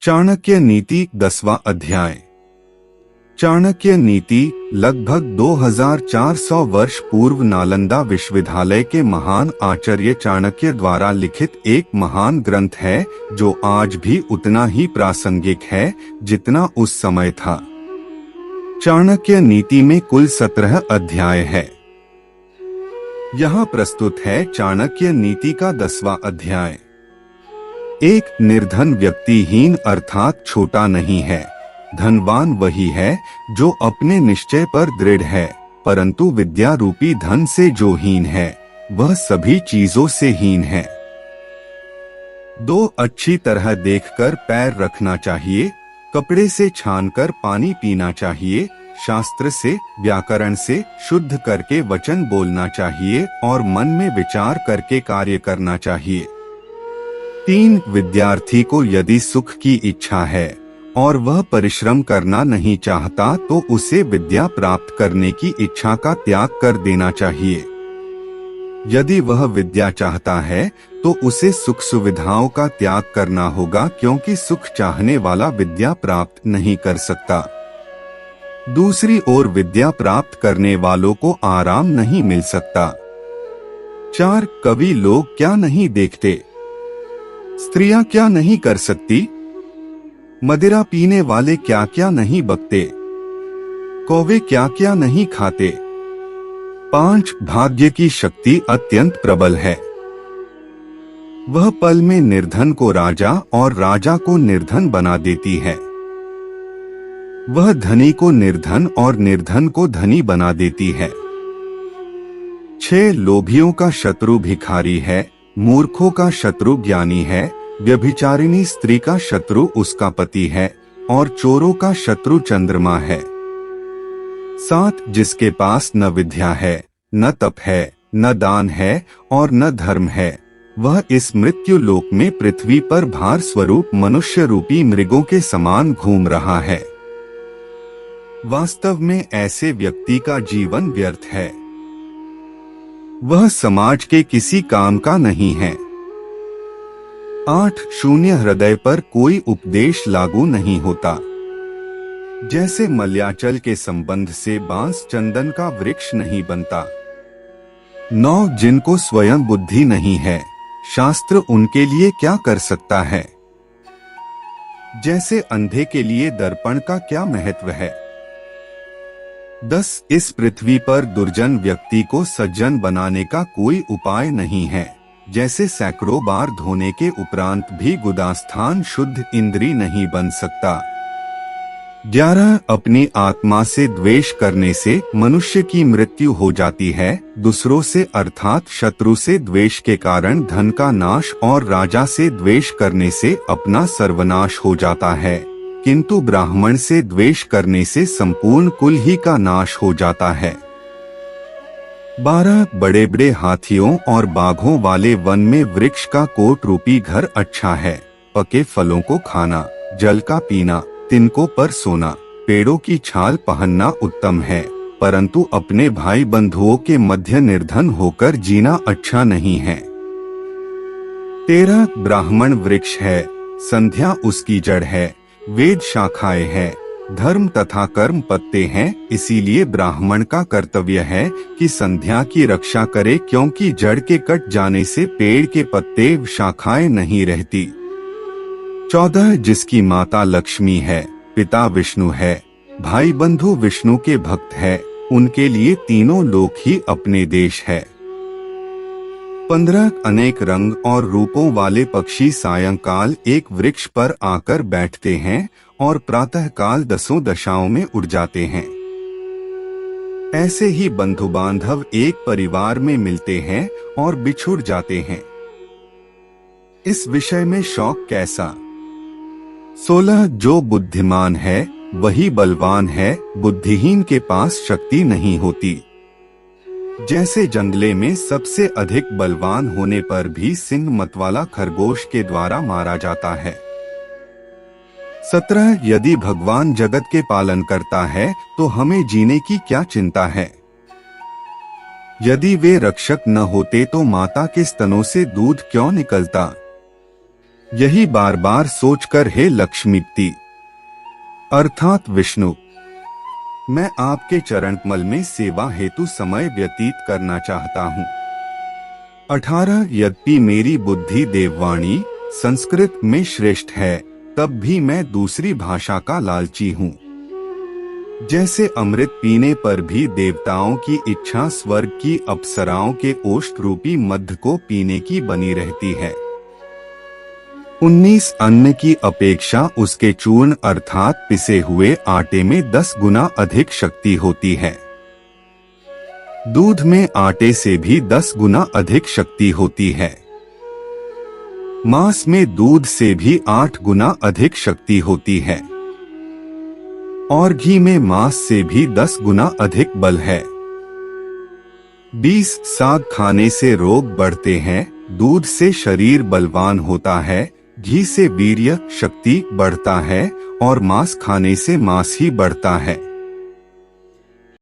चाणक्य नीति 10वां अध्याय। चाणक्य नीति लगभग 2400 वर्ष पूर्व नालंदा विश्वविद्यालय के महान आचार्य चाणक्य द्वारा लिखित एक महान ग्रंथ है जो आज भी उतना ही प्रासंगिक है जितना उस समय था। चाणक्य नीति में कुल 17 अध्याय है। यहाँ प्रस्तुत है चाणक्य नीति का 10वां अध्याय। एक निर्धन व्यक्तिहीन अर्थात छोटा नहीं है, धनवान वही है जो अपने निश्चय पर दृढ़ है, परंतु विद्या रूपी धन से जो हीन है वह सभी चीजों से हीन है। दो अच्छी तरह देखकर पैर रखना चाहिए, कपड़े से छानकर पानी पीना चाहिए, शास्त्र से व्याकरण से शुद्ध करके वचन बोलना चाहिए और मन में विचार करके कार्य करना चाहिए। 3 विद्यार्थी को यदि सुख की इच्छा है और वह परिश्रम करना नहीं चाहता तो उसे विद्या प्राप्त करने की इच्छा का त्याग कर देना चाहिए। यदि वह विद्या चाहता है तो उसे सुख सुविधाओं का त्याग करना होगा, क्योंकि सुख चाहने वाला विद्या प्राप्त नहीं कर सकता। दूसरी ओर विद्या प्राप्त करने वालों को आराम नहीं मिल सकता। 4 कवि लोग क्या नहीं देखते, स्त्रियां क्या नहीं कर सकती, मदिरा पीने वाले क्या क्या नहीं बकते, कौवे क्या क्या नहीं खाते। 5 भाग्य की शक्ति अत्यंत प्रबल है। वह पल में निर्धन को राजा और राजा को निर्धन बना देती है। वह धनी को निर्धन और निर्धन को धनी बना देती है। 6 लोभियों का शत्रु भिखारी है, मूर्खों का शत्रु ज्ञानी है, व्यभिचारिणी स्त्री का शत्रु उसका पति है और चोरों का शत्रु चंद्रमा है। 7 जिसके पास न विद्या है, न तप है, न दान है और न धर्म है, वह इस मृत्यु लोक में पृथ्वी पर भार स्वरूप मनुष्य रूपी मृगों के समान घूम रहा है। वास्तव में ऐसे व्यक्ति का जीवन व्यर्थ है। वह समाज के किसी काम का नहीं है। 8 शून्य हृदय पर कोई उपदेश लागू नहीं होता। जैसे मलयाचल के संबंध से बांस चंदन का वृक्ष नहीं बनता। 9 जिनको स्वयं बुद्धि नहीं है, शास्त्र उनके लिए क्या कर सकता है। जैसे अंधे के लिए दर्पण का क्या महत्व है। 10 इस पृथ्वी पर दुर्जन व्यक्ति को सज्जन बनाने का कोई उपाय नहीं है। जैसे सैकड़ों बार धोने के उपरांत भी गुदास्थान शुद्ध इंद्री नहीं बन सकता। 11 अपनी आत्मा से द्वेष करने से मनुष्य की मृत्यु हो जाती है। दूसरों से अर्थात शत्रु से द्वेष के कारण धन का नाश और राजा से द्वेष करने से अपना सर्वनाश हो जाता है, किंतु ब्राह्मण से द्वेष करने से संपूर्ण कुल ही का नाश हो जाता है। 12 बड़े बड़े हाथियों और बाघों वाले वन में वृक्ष का कोट रूपी घर अच्छा है। पके फलों को खाना, जल का पीना, तिनकों पर सोना, पेड़ों की छाल पहनना उत्तम है, परंतु अपने भाई बंधुओं के मध्य निर्धन होकर जीना अच्छा नहीं है। 13 ब्राह्मण वृक्ष है, संध्या उसकी जड़ है, वेद शाखाएं हैं, धर्म तथा कर्म पत्ते हैं, इसीलिए ब्राह्मण का कर्तव्य है कि संध्या की रक्षा करे, क्योंकि जड़ के कट जाने से पेड़ के पत्ते शाखाएं नहीं रहती। 14 जिसकी माता लक्ष्मी है, पिता विष्णु है, भाई बंधु विष्णु के भक्त है, उनके लिए तीनों लोक ही अपने देश है। 15 अनेक रंग और रूपों वाले पक्षी सायंकाल एक वृक्ष पर आकर बैठते हैं और प्रातःकाल 10 दशाओं में उड़ जाते हैं। ऐसे ही बंधु बांधव एक परिवार में मिलते हैं और बिछुड़ जाते हैं। इस विषय में शौक कैसा। 16 जो बुद्धिमान है वही बलवान है, बुद्धिहीन के पास शक्ति नहीं होती। जैसे जंगले में सबसे अधिक बलवान होने पर भी सिंह मतवाला खरगोश के द्वारा मारा जाता है। 17 यदि भगवान जगत के पालन करता है तो हमें जीने की क्या चिंता है। यदि वे रक्षक न होते तो माता के स्तनों से दूध क्यों निकलता। यही बार बार सोचकर हे लक्ष्मीपति अर्थात विष्णु, मैं आपके चरण कमल में सेवा हेतु समय व्यतीत करना चाहता हूँ। 18 यद्यपि मेरी बुद्धि देववाणी संस्कृत में श्रेष्ठ है, तब भी मैं दूसरी भाषा का लालची हूँ। जैसे अमृत पीने पर भी देवताओं की इच्छा स्वर्ग की अप्सराओं के ओष्ठ रूपी मध्य को पीने की बनी रहती है। 19 अन्न की अपेक्षा उसके चूर्ण अर्थात पिसे हुए आटे में 10 गुना अधिक शक्ति होती है। दूध में आटे से भी 10 गुना अधिक शक्ति होती है। मांस में दूध से भी 8 गुना अधिक शक्ति होती है और घी में मांस से भी 10 गुना अधिक बल है। 20 साग खाने से रोग बढ़ते हैं, दूध से शरीर बलवान होता है, घी से वीर्य शक्ति बढ़ता है और मांस खाने से मांस ही बढ़ता है।